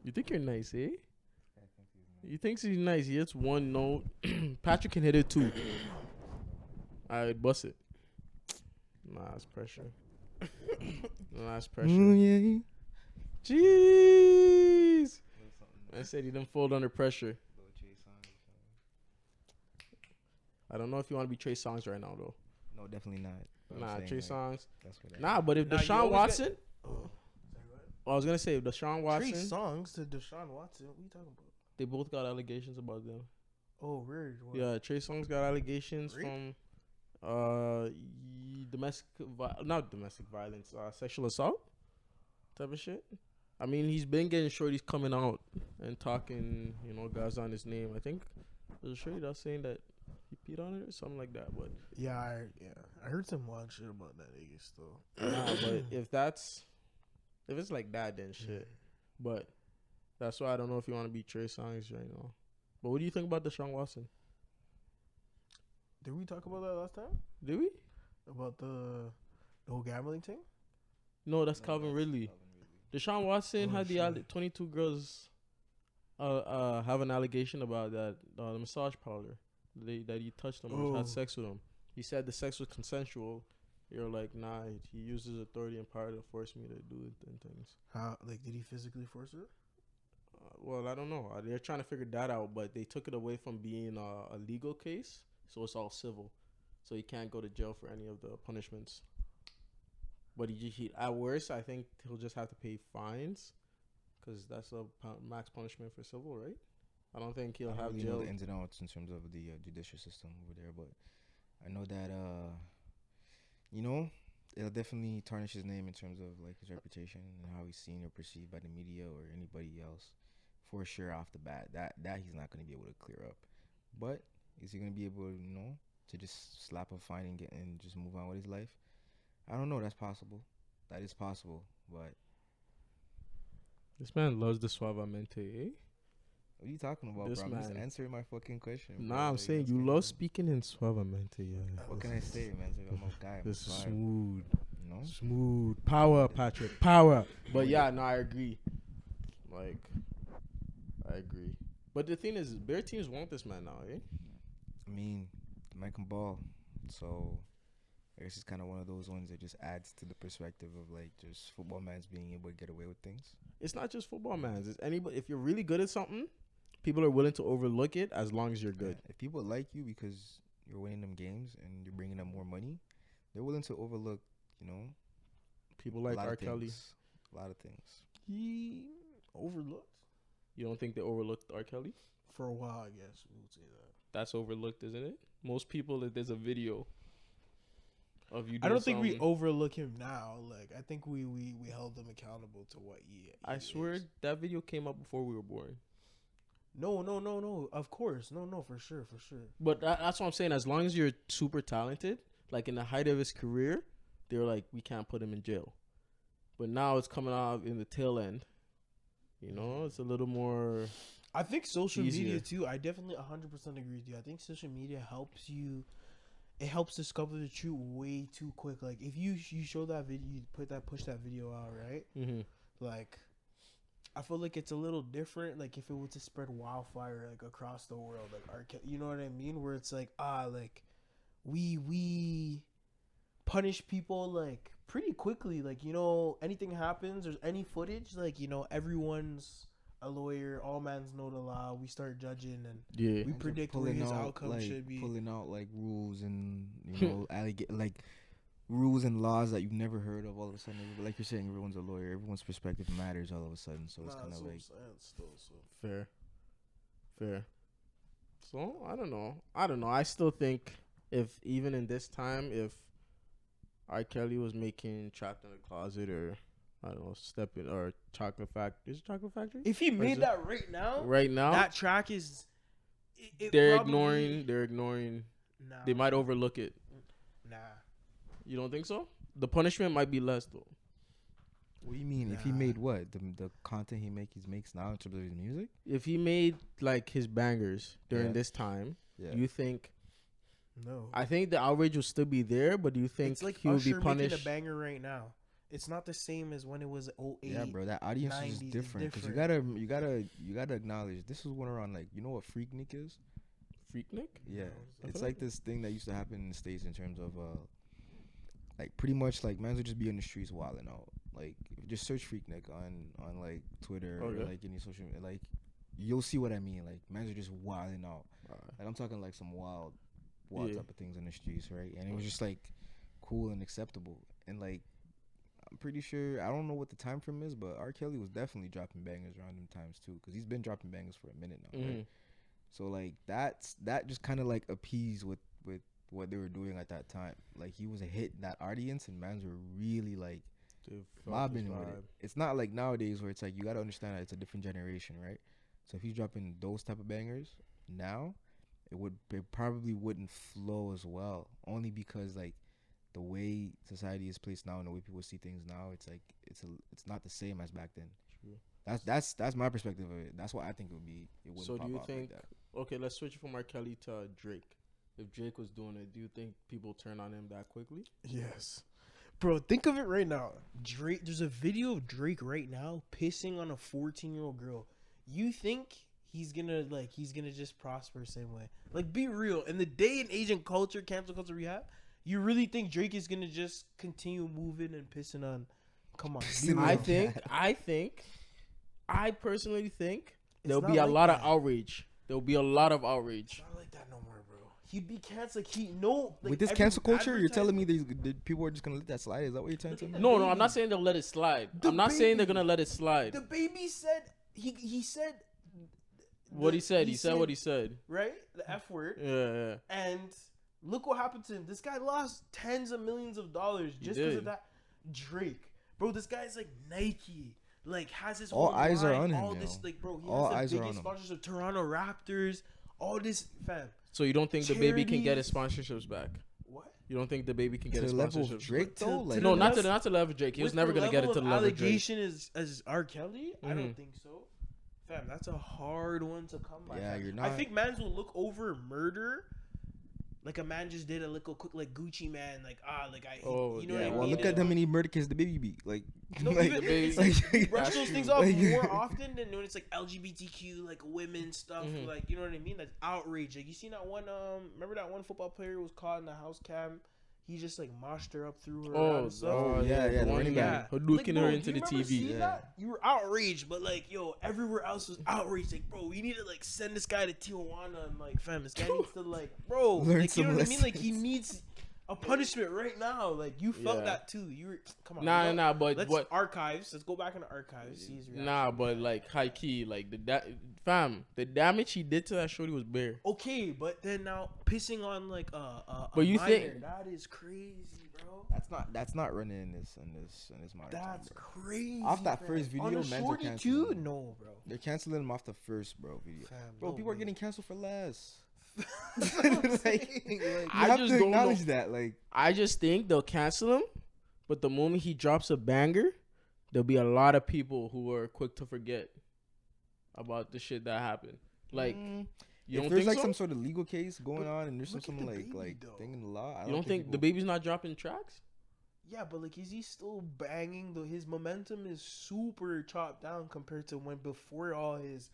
You think you're nice, eh? He thinks he's nice. He hits one note. Patrick can hit it too. Alright, bust it. Nah, it's pressure. Nah, it's pressure. Yeah. Jeez. I said he didn't fold under pressure. I don't know if you want to be Trey Songz right now, though. No, definitely not. But Nah, saying, Trey like, Songz. That's what Nah, but if Nah, you Deshaun always Watson. get- I was going to say, if Deshaun Watson. Trey Songz to Deshaun Watson. What are you talking about? They both got allegations about them. Oh, weird. What? Yeah, Trey Songz got allegations Rape? from not domestic violence, sexual assault type of shit. I mean, he's been getting shorties coming out and talking, guys on his name. I think there's a shorty that's saying that he peed on it or something like that. But Yeah, I heard some wild shit about that nigga still. nah, but if it's like that, then shit. But that's why I don't know if you want to be Trey Songz right now. But what do you think about Deshaun Watson? Did we talk about that last time? Did we? About the whole gambling thing? No, that's Calvin Ridley. Deshaun Watson had the shit. 22 girls have an allegation about that the massage parlor that he touched them or had sex with them. He said the sex was consensual. You're like, nah, he uses authority and power to force me to do it and things. How? Like, did he physically force it? Well, I don't know. They're trying to figure that out, but they took it away from being a legal case, so it's all civil. So he can't go to jail for any of the punishments. But he at worst, I think he'll just have to pay fines, because that's a max punishment for civil, right? I don't think he'll have really jail. know the ins and outs in terms of the judicial system over there, but I know that it'll definitely tarnish his name in terms of like his reputation and how he's seen or perceived by the media or anybody else. For sure, off the bat, that he's not going to be able to clear up. But is he going to be able, to just slap a fine and just move on with his life? I don't know. That's possible. That is possible. But This man loves the suavemente, eh? what are you talking about, This bro? I'm just man. answering my fucking question. Bro. Nah, I'm Like, saying what's you going love on? speaking in suavemente, yeah. What can I say, man? I'm a guy. I'm This is a vibe, smooth. you know? Smooth. Power, Patrick. Power. But yeah, no, I agree. Like, I agree. But the thing is, bear teams want this man now, eh? I mean, the man can ball. So I guess it's kind of one of those ones that just adds to the perspective of like just football mans being able to get away with things. It's not just football, man. It's anybody. If you're really good at something, people are willing to overlook it as long as you're good. Yeah, if people like you because you're winning them games and you're bringing them more money, they're willing to overlook, People a like lot R. of Kelly. things. A lot of things. He overlooked You don't think they overlooked R. Kelly? for a while, I guess we would say that. That's overlooked, isn't it? Most people, if there's a video of you. I don't think we something- overlook him now. Like, I think we held him accountable to what he I swear is. that video came up before we were born. No. Of course. No, for sure. But that's what I'm saying. As long as you're super talented, like in the height of his career, they were like, we can't put him in jail. But now it's coming out in the tail end. It's a little more. I think social media easier. too. I definitely 100% agree with you. I think social media helps you. It helps discover the truth way too quick. Like if you show that video, you push that video out, right? Mm-hmm. Like, I feel like it's a little different. Like if it were to spread wildfire like across the world, like you know what I mean? Where it's like like we punish people like pretty quickly. Like anything happens, there's any footage, like everyone's a lawyer, all mans know the law. We start judging and Yeah. we And predict they're what his out, outcome like, should be. pulling out like rules and like rules and laws that you've never heard of. All of a sudden, like you're saying, everyone's a lawyer. Everyone's perspective matters all of a sudden. So it's kind of like Fair. So I don't know. I still think if even in this time, if R. Kelly was making Trapped in a Closet or I don't know, Stepping or Chocolate Factory. Is it Chocolate Factory? If he Or is made it- that right now, Right now, that track is. It they're probably- ignoring. Nah, They might overlook it. Nah. You don't think so? The punishment might be less though. what do you mean? If he Nah. made what the content he makes now in terms of his music? If he made like his bangers during Yeah. this time, Yeah. do you think? No. I think the outrage will still be there, but do you think It's like he would be Usher making punished? a banger right now. It's not the same as when it was 08. Yeah, bro, that audience is 90s is different because different. you gotta acknowledge this was one around like you know what Freaknik is? Freaknik? Yeah, I it's thought- like this thing that used to happen in the States in terms of like pretty much like mans would just be in the streets wilding out. Like just search Freaknik on like Twitter or Okay. like any social like you'll see what I mean. Like mans are just wilding out. Alright. Like I'm talking like some wild Yeah. type of things in the streets, right? And it was just like cool and acceptable. And like I'm pretty sure I don't know what the time frame is, but R. Kelly was definitely dropping bangers around them times too, because he's been dropping bangers for a minute now, right? Mhm. So like that just kind of like appeased with what they were doing at that time. Like he was a hit in that audience, and mans were really like They felt mobbing his with it. vibe. It's not like nowadays where it's like you gotta understand that it's a different generation, right? So if he's dropping those type of bangers now, it probably wouldn't flow as well, only because like the way society is placed now and the way people see things now, it's like it's not the same as back then. True. That's my perspective of it. That's what I think it would be. It wouldn't So pop do you off think? like that. Okay, let's switch it from R. Kelly to Drake. If Drake was doing it, do you think people turn on him that quickly? Yes. Bro, think of it right now. Drake, there's a video of Drake right now pissing on a 14-year-old girl. You think he's gonna just prosper the same way? Like, be real. In the day and age and culture, cancel culture we have, you really think Drake is gonna just continue moving and pissing on? Come on. Be real. I personally think It's there'll not be a like lot that. of outrage. There'll be a lot of It's outrage. not like that no more, bro. He'd be canceled. Like, With this every cancel culture, you're telling me advertisement- the people are just gonna let that slide? Is that what you're telling me? No, I'm not saying they'll let it slide. The I'm not saying they're baby. gonna let it slide. The baby said he said What he said. He said what he said. right? The F word. Yeah. And look what happened to him. This guy lost tens of millions of dollars He just because did. of that. Drake, bro, this guy's like Nike, like has his All whole eyes are line, on him, all yo. this, like, bro, he All has eyes the are on biggest him. sponsors of Toronto Raptors, all this, fam. So you don't think the baby can get his Charities. sponsorships back? What? You don't think the baby can get To his the level of sponsorships? Drake To- though, to like No, the not level- to the level of Drake. He was With never the gonna get it to the level level of of Drake. allegation as R. Kelly. I Mhm. don't think so, fam. That's a hard one to come by. Yeah, fam. you're I not- think mans will look over murder. Like a man just did a little quick, like Gucci man, like Oh, you know yeah, what I well, mean? look at them many murder cases the baby beat. Like, No, like, even, the baby- it's like, you brush That's those true. things off Like- more often than when it's like LGBTQ, like women stuff, Mhm. like, you know what I mean? That's outrage. Like, you seen that one? Remember that one football player was caught in the house cam? He just like moshed her up through her. Oh, and stuff. yeah, the one running guy back. Hadouken Like, her bro, into you the remember TV. seeing Yeah. that? You were outraged, but like, yo, everywhere else was outraged. Like, bro, we need to like send this guy to Tijuana and like, fam, this guy needs to like, bro, Learn like, you know some what I mean? Like, he lessons. needs a punishment right now. Like, you felt Yeah. that too. You were, come on, Nah, but let's what? archives. Let's go back in the archives. See his reaction. Nah, but like high key, like fam, the damage he did to that shorty was bare. Okay, but then now pissing on like But you minor, think- that is crazy, bro? that's not running in this modern time, That's bro. crazy. Off that fam. first video, on a mans are shorty canceling too? him. No, bro. They're canceling him off the first video. Fam, Bro, no people are way. getting canceled for less. That's what I'm Like, saying, like, You I have just to don't know. acknowledge that. Like, I just think they'll cancel him, but the moment he drops a banger, there'll be a lot of people who are quick to forget about the shit that happened. Like, you if don't there's think like so? some sort of legal case going on and there's look at some the like baby, though. thing in the law, I You don't think the people- baby's not dropping tracks? Yeah, but like, is he still banging? Though his momentum is super chopped down compared to when before all his,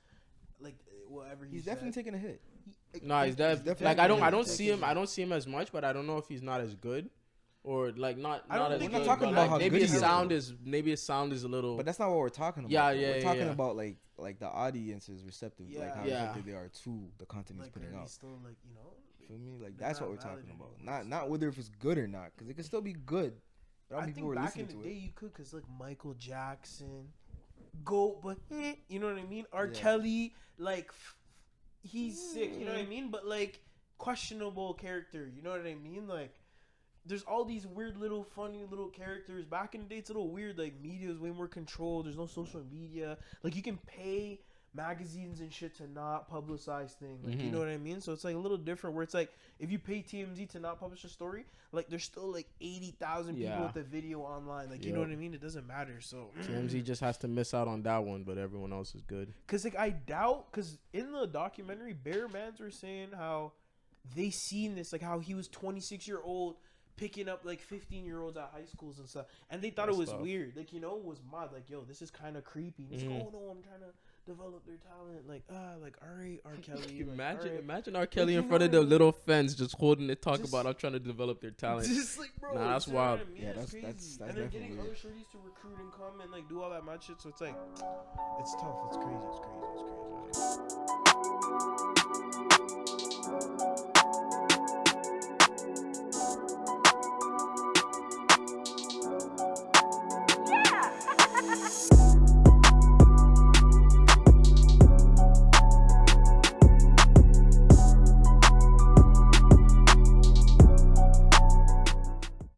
like, whatever he's definitely taking a hit. Nah, he's definitely like I don't taking see him. I don't see him as much, but I don't know if he's not as good, or like not I don't as think good. we're not but, talking like, about how maybe good his he is, sound though. is a little. But that's not what we're talking about. Yeah, though. yeah, We're yeah, talking yeah. about like the audience is receptive, like how Yeah. receptive they are to the content he's like, putting are out. they still like, you know? Feel me? Like they're that's what not we're talking valid about. anymore. Not whether if it's good or not, because it can still be good. But I people think were back in listening the to day it. you could, cause like Michael Jackson, but you know what I mean. R. Yeah. Kelly, like he's sick. You know what I mean. But like questionable character. You know what I mean. Like there's all these weird little funny little characters. Back in the day, it's a little weird. Like media is way more controlled. There's no social media. Like you can pay magazines and shit to not publicize things. Like, you know what I mean? So it's like a little different where it's like if you pay TMZ to not publish a story, like there's still like 80,000 people Yeah. with the video online. Like, you know what I mean? It doesn't matter. So TMZ just has to miss out on that one, but everyone else is good. cuz like I doubt cuz in the documentary Bear Mans were saying how they seen this, like how he was 26-year-old picking up like 15-year-olds at high schools and stuff, and they thought That's it was tough. weird. Like, you know, it was mad. Like, yo, this is kind of creepy. And it's like, Mhm. oh no, I'm trying to develop their talent. Like, like, all right, R. Kelly. Like, Imagine, all right. imagine R. Kelly you in know front of what the I mean? little fence, just holding it, talking Just- about I'm trying to develop their talent. Just like, bro, Nah, that's you know what wild. I mean? Yeah, It's that's- crazy. that's And they're definitely getting weird. other shorties to recruit and come and like do all that mad shit. So it's like, it's tough. It's crazy. It's crazy. It's crazy.